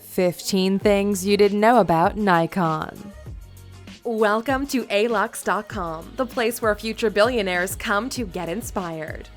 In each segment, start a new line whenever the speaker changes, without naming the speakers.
15 Things You Didn't Know About Nikon. Welcome to Alux.com, the place where future billionaires come to get inspired.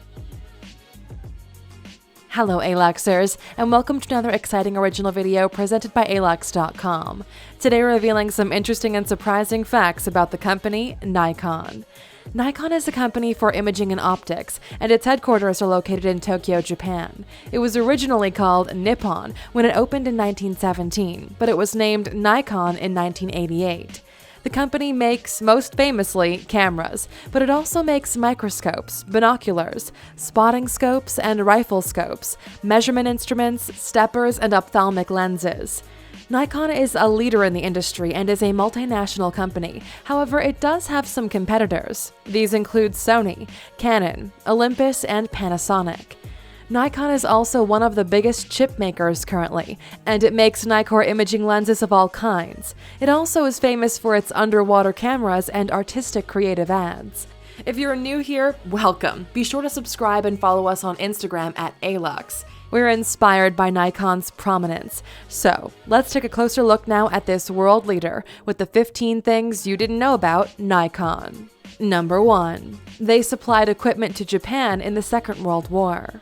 Hello Aluxers, and welcome to another exciting original video presented by Alux.com. Today we're revealing some interesting and surprising facts about the company Nikon. Nikon is a company for imaging and optics, and its headquarters are located in Tokyo, Japan. It was originally called Nippon when it opened in 1917, but it was named Nikon in 1988. The company makes, most famously, cameras, but it also makes microscopes, binoculars, spotting scopes and rifle scopes, measurement instruments, steppers, and ophthalmic lenses. Nikon is a leader in the industry and is a multinational company. However, it does have some competitors. These include Sony, Canon, Olympus, and Panasonic. Nikon is also one of the biggest chip makers currently, and it makes Nikkor imaging lenses of all kinds. It also is famous for its underwater cameras and artistic creative ads. If you're new here, welcome! Be sure to subscribe and follow us on Instagram at Alux. We're inspired by Nikon's prominence. So, let's take a closer look now at this world leader with the 15 things you didn't know about Nikon. Number 1. They supplied equipment to Japan in the Second World War.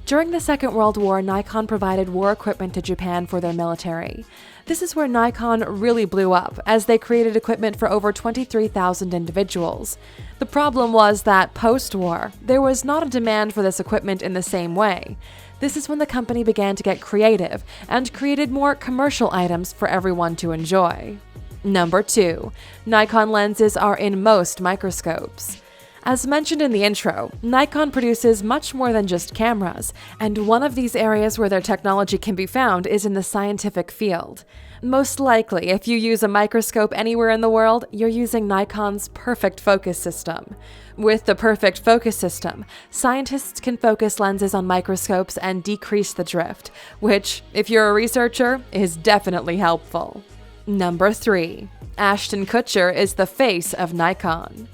During the Second World War, Nikon provided war equipment to Japan for their military. This is where Nikon really blew up, as they created equipment for over 23,000 individuals. The problem was that post-war, there was not a demand for this equipment in the same way. This is when the company began to get creative and created more commercial items for everyone to enjoy. Number 2. Nikon lenses are in most microscopes. As mentioned in the intro, Nikon produces much more than just cameras, and one of these areas where their technology can be found is in the scientific field. Most likely, if you use a microscope anywhere in the world, you're using Nikon's perfect focus system. With the perfect focus system, scientists can focus lenses on microscopes and decrease the drift, which, if you're a researcher, is definitely helpful. Number 3. Ashton Kutcher is the face of Nikon.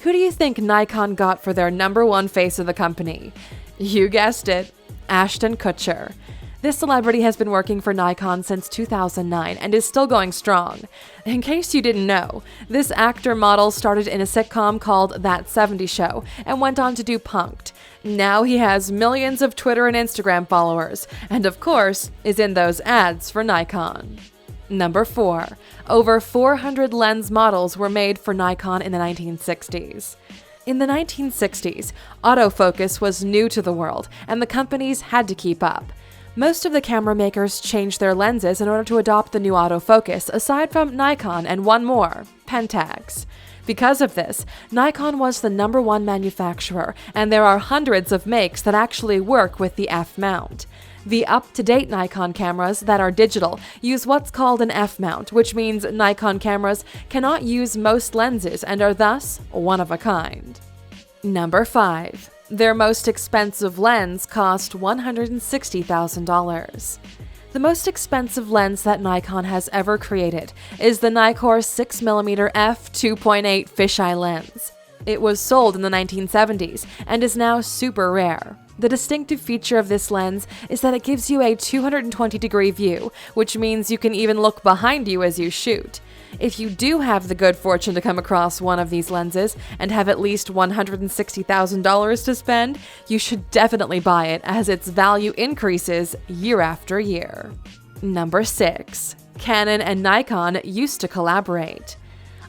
Who do you think Nikon got for their number one face of the company? You guessed it, Ashton Kutcher. This celebrity has been working for Nikon since 2009 and is still going strong. In case you didn't know, this actor model started in a sitcom called That 70s Show and went on to do Punk'd. Now he has millions of Twitter and Instagram followers, and of course, is in those ads for Nikon. Number 4. Over 400 lens models were made for Nikon in the 1960s. In the 1960s, autofocus was new to the world, and the companies had to keep up. Most of the camera makers changed their lenses in order to adopt the new autofocus, aside from Nikon and one more, Pentax. Because of this, Nikon was the number one manufacturer, and there are hundreds of makes that actually work with the F-mount. The up-to-date Nikon cameras that are digital use what's called an F-mount, which means Nikon cameras cannot use most lenses and are thus one of a kind. Number 5. Their most expensive lens cost $160,000. The most expensive lens that Nikon has ever created is the Nikkor 6mm f2.8 fisheye lens. It was sold in the 1970s and is now super rare. The distinctive feature of this lens is that it gives you a 220-degree view, which means you can even look behind you as you shoot. If you do have the good fortune to come across one of these lenses and have at least $160,000 to spend, you should definitely buy it as its value increases year after year. Number 6. Canon and Nikon used to collaborate.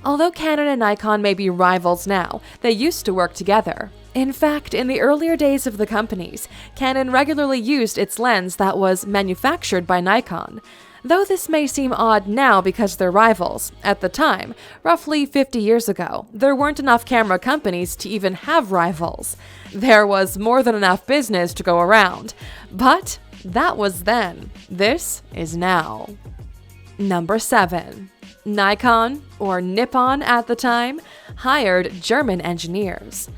Although Canon and Nikon may be rivals now, they used to work together. In fact, in the earlier days of the companies, Canon regularly used its lens that was manufactured by Nikon. Though this may seem odd now because they're rivals, at the time, roughly 50 years ago, there weren't enough camera companies to even have rivals. There was more than enough business to go around. But that was then. This is now. Number 7. Nikon, or Nippon at the time, hired German engineers.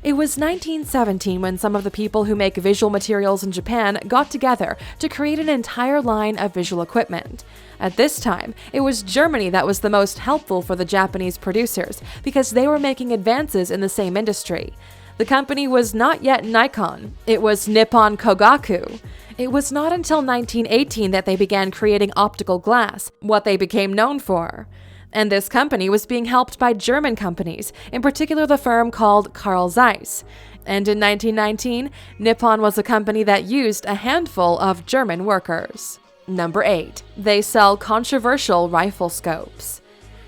It was 1917 when some of the people who make visual materials in Japan got together to create an entire line of visual equipment. At this time, it was Germany that was the most helpful for the Japanese producers because they were making advances in the same industry. The company was not yet Nikon, it was Nippon Kogaku. It was not until 1918 that they began creating optical glass, what they became known for. And this company was being helped by German companies, in particular the firm called Carl Zeiss. And in 1919, Nippon was a company that used a handful of German workers. Number 8. They sell controversial rifle scopes.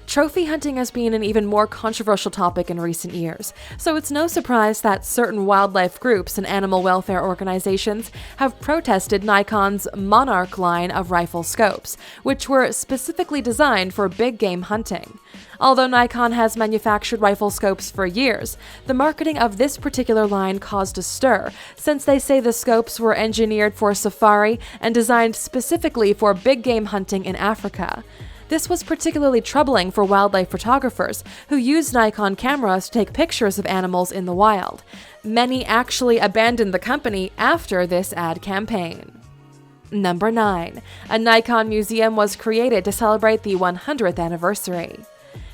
Trophy hunting has been an even more controversial topic in recent years, so it's no surprise that certain wildlife groups and animal welfare organizations have protested Nikon's Monarch line of rifle scopes, which were specifically designed for big game hunting. Although Nikon has manufactured rifle scopes for years, the marketing of this particular line caused a stir, since they say the scopes were engineered for safari and designed specifically for big game hunting in Africa. This was particularly troubling for wildlife photographers who used Nikon cameras to take pictures of animals in the wild. Many actually abandoned the company after this ad campaign. Number 9. A Nikon museum was created to celebrate the 100th anniversary.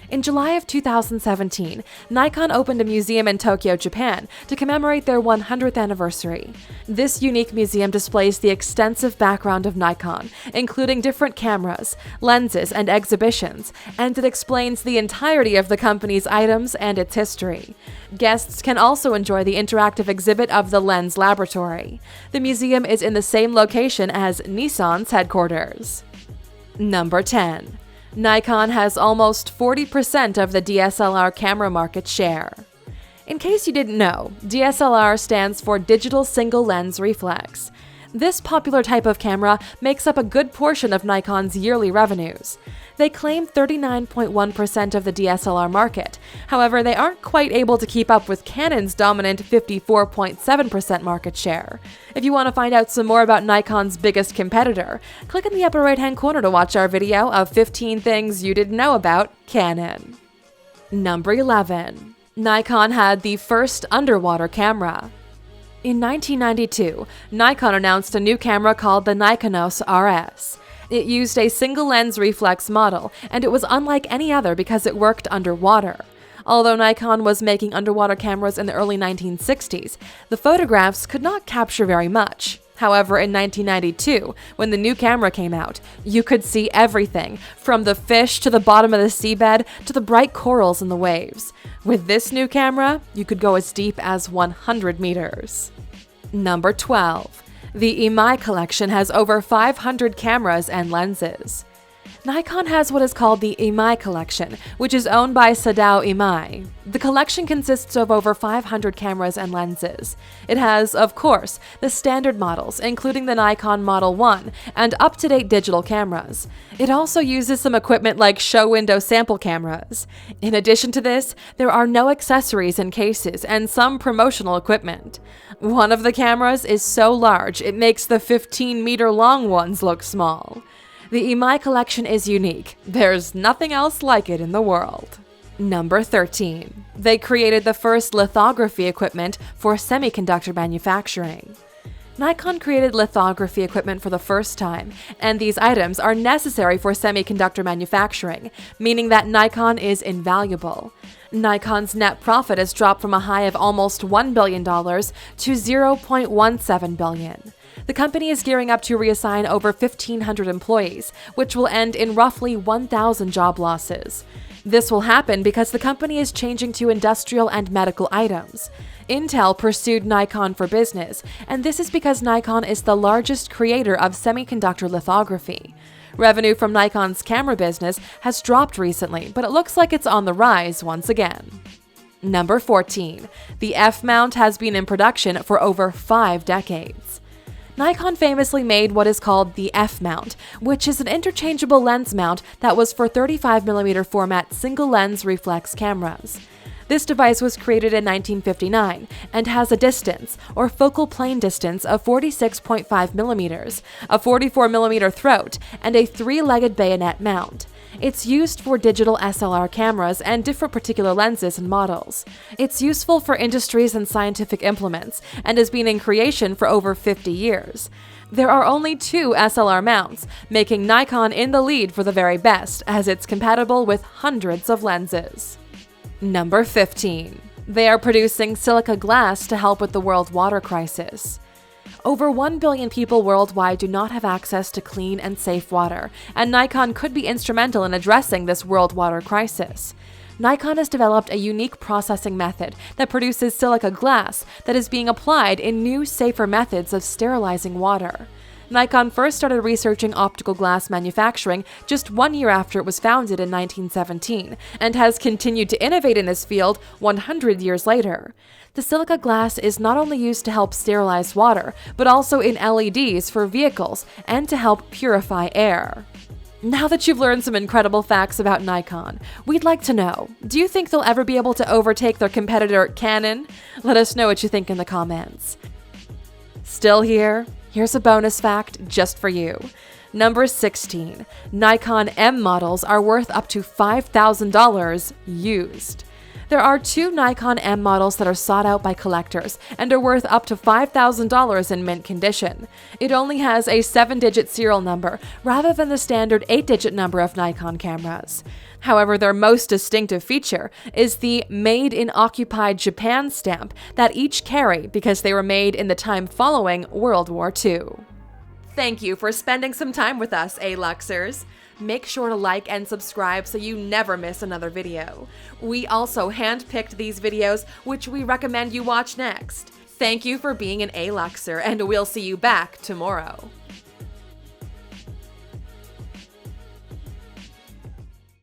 In July of 2017, Nikon opened a museum in Tokyo, Japan, to commemorate their 100th anniversary. This unique museum displays the extensive background of Nikon, including different cameras, lenses, and exhibitions, and it explains the entirety of the company's items and its history. Guests can also enjoy the interactive exhibit of the Lens Laboratory. The museum is in the same location as Nissan's headquarters. Number 10. Nikon has almost 40% of the DSLR camera market share. In case you didn't know, DSLR stands for Digital Single Lens Reflex. This popular type of camera makes up a good portion of Nikon's yearly revenues. They claim 39.1% of the DSLR market. However, they aren't quite able to keep up with Canon's dominant 54.7% market share. If you want to find out some more about Nikon's biggest competitor, click in the upper right-hand corner to watch our video of 15 things you didn't know about Canon. Number 11. Nikon had the first underwater camera. In 1992, Nikon announced a new camera called the Nikonos RS. It used a single-lens reflex model, and it was unlike any other because it worked underwater. Although Nikon was making underwater cameras in the early 1960s, the photographs could not capture very much. However, in 1992, when the new camera came out, you could see everything, from the fish to the bottom of the seabed to the bright corals in the waves. With this new camera, you could go as deep as 100 meters. Number 12. The Imai collection has over 500 cameras and lenses. Nikon has what is called the Imai collection, which is owned by Sadao Imai. The collection consists of over 500 cameras and lenses. It has, of course, the standard models, including the Nikon Model 1 and up-to-date digital cameras. It also uses some equipment like show window sample cameras. In addition to this, there are no accessories and cases and some promotional equipment. One of the cameras is so large it makes the 15-meter-long ones look small. The Imai collection is unique. There's nothing else like it in the world. Number 13. They created the first lithography equipment for semiconductor manufacturing. Nikon created lithography equipment for the first time, and these items are necessary for semiconductor manufacturing, meaning that Nikon is invaluable. Nikon's net profit has dropped from a high of almost $1 billion to $0.17 billion. The company is gearing up to reassign over 1,500 employees, which will end in roughly 1,000 job losses. This will happen because the company is changing to industrial and medical items. Intel pursued Nikon for business, and this is because Nikon is the largest creator of semiconductor lithography. Revenue from Nikon's camera business has dropped recently, but it looks like it's on the rise once again. Number 14. The F-mount has been in production for over 5 decades. Nikon famously made what is called the F-mount, which is an interchangeable lens mount that was for 35mm format single-lens reflex cameras. This device was created in 1959 and has a distance, or focal plane distance, of 46.5mm, a 44mm throat, and a 3-legged bayonet mount. It's used for digital SLR cameras and different particular lenses and models. It's useful for industries and scientific implements, and has been in creation for over 50 years. There are only 2 SLR mounts, making Nikon in the lead for the very best, as it's compatible with hundreds of lenses. Number 15. They are producing silica glass to help with the world water crisis. Over 1 billion people worldwide do not have access to clean and safe water, and Nikon could be instrumental in addressing this world water crisis. Nikon has developed a unique processing method that produces silica glass that is being applied in new, safer methods of sterilizing water. Nikon first started researching optical glass manufacturing just 1 year after it was founded in 1917, and has continued to innovate in this field 100 years later. The silica glass is not only used to help sterilize water, but also in LEDs for vehicles and to help purify air. Now that you've learned some incredible facts about Nikon, we'd like to know, do you think they'll ever be able to overtake their competitor Canon? Let us know what you think in the comments. Still here? Here's a bonus fact just for you. Number 16. Nikon M models are worth up to $5,000 used. There are 2 Nikon M models that are sought out by collectors and are worth up to $5,000 in mint condition. It only has a 7-digit serial number rather than the standard 8-digit number of Nikon cameras. However, their most distinctive feature is the Made in Occupied Japan stamp that each carry because they were made in the time following World War II. Thank you for spending some time with us, Aluxers. Make sure to like and subscribe so you never miss another video. We also handpicked these videos, which we recommend you watch next. Thank you for being an Aluxer, and we'll see you back tomorrow.